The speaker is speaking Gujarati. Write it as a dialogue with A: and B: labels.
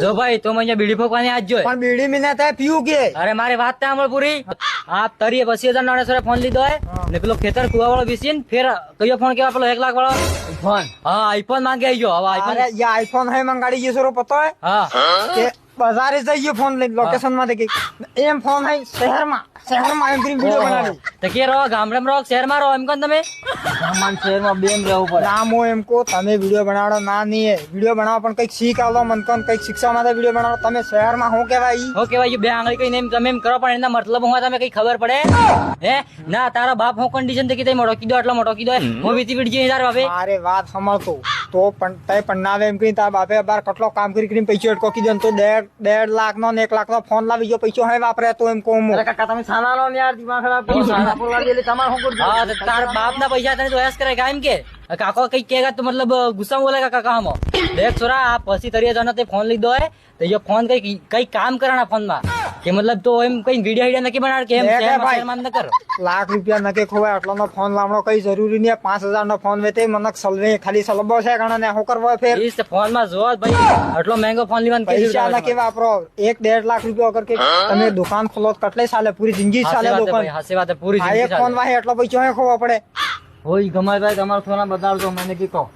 A: જો ભાઈ તું અહીંયા બીડી ફોકવાની આજ જોઈ
B: પણ બીડી મીને તે પીવું કે
A: અરે મારી વાત ત્યાં સાંભળ પૂરી આ તરીએ 80,000 નાણેસરે ફોન લીધો હોય ને પેલો ખેતર કુવા વાળો બેસીને ફેર કયો ફોન કેવા પેલો 1 લાખ વાળો
B: ફોન
A: હા આઈફોન માંગે આવી ગયો હવે આઈફોન
B: અરે યા આઈફોન હે મંગાડી ગયો સરો પતો હે
A: હા
B: કે બજારે જઈએ ફોન લઈ લોકેશન માં દેખી એમ ફોન હે શહેરમાં એમ કરીને વિડિયો બનાવી
A: તો કે રહો ગામડામાં રહો શહેરમાં રહો એમ કોણ તમે
B: સામાન શહેરમાં બેમ રહેવું પડે નામો એમ કો તમે વિડિયો બનાવડો ના નહીં વિડિયો બનાવો પણ કઈક શીખ આલો મન કોણ કઈક શિક્ષા માટે વિડિયો બનાવો તમે શહેરમાં હું કહેવાય ઈ
A: હો કેવાય બે આંગળી કઈ એમ તમે એમ કરો પણ એના મતલબ હું તમે કઈ ખબર પડે હે ના તારા બાપ હું કન્ડિશન દેખી તઈ મોટો કીધો એટલો મોટો કીધો હું વીતી વીડી તાર બાપે
B: મારે વાત સમજતો તો પણ તય પણ નાવે એમ કઈ તાર બાપે બાર કેટલો કામ કરી કરીને પૈસો અટકો કીધો તો 1.5 લાખ નો ને 1 લાખ નો ફોન લાવી ગયો પૈસો હે વાપરે તો એમ કહું હું કાકા તમે સાના લો ને યાર દિમાગ ખરાબ કરો સાના બોલવા દે એટલે તમાર હું કરું
A: હા તો તાર બાપ ના પૈસા તને તો એસ કરે કામ કે કાકો કઈ કેગા તો મતલબ ગુસ્સા બોલેગા કાકા હમો દેખ છોરા આ પછી તરીએ જનો તે ફોન લીધો હે તો ये फोन कई काम कराना फोन में કે મતલબ તો એમ કઈ વિડિયો હિડિયો નકી બનાડ કે એમ શેરમાં ન કર
B: લાખ રૂપિયા નકે ખોવાય આટલો નો ફોન લાવણો કઈ જરૂરી નહીં 5000 નો ફોન વેતે મનક સલવે ખાલી સલબો છે ગણ ને હું કરવો ફેર
A: ઈ ફોન માં જો ભાઈ આટલો મહેંગો ફોન લેવાનું કે
B: પૈસા નકે વાપરો 1.5 લાખ રૂપિયા અગર કે તમે દુકાન ખોલો કેટલે સાલે પૂરી જિંદગી ચાલે દુકાન
A: હાસે વાત પૂરી
B: આ એક ફોન વાહે એટલો પૈસો હે ખોવા પડે
A: હોય ગમાય ભાઈ તમારો ફોન બતાવજો મને કી કહો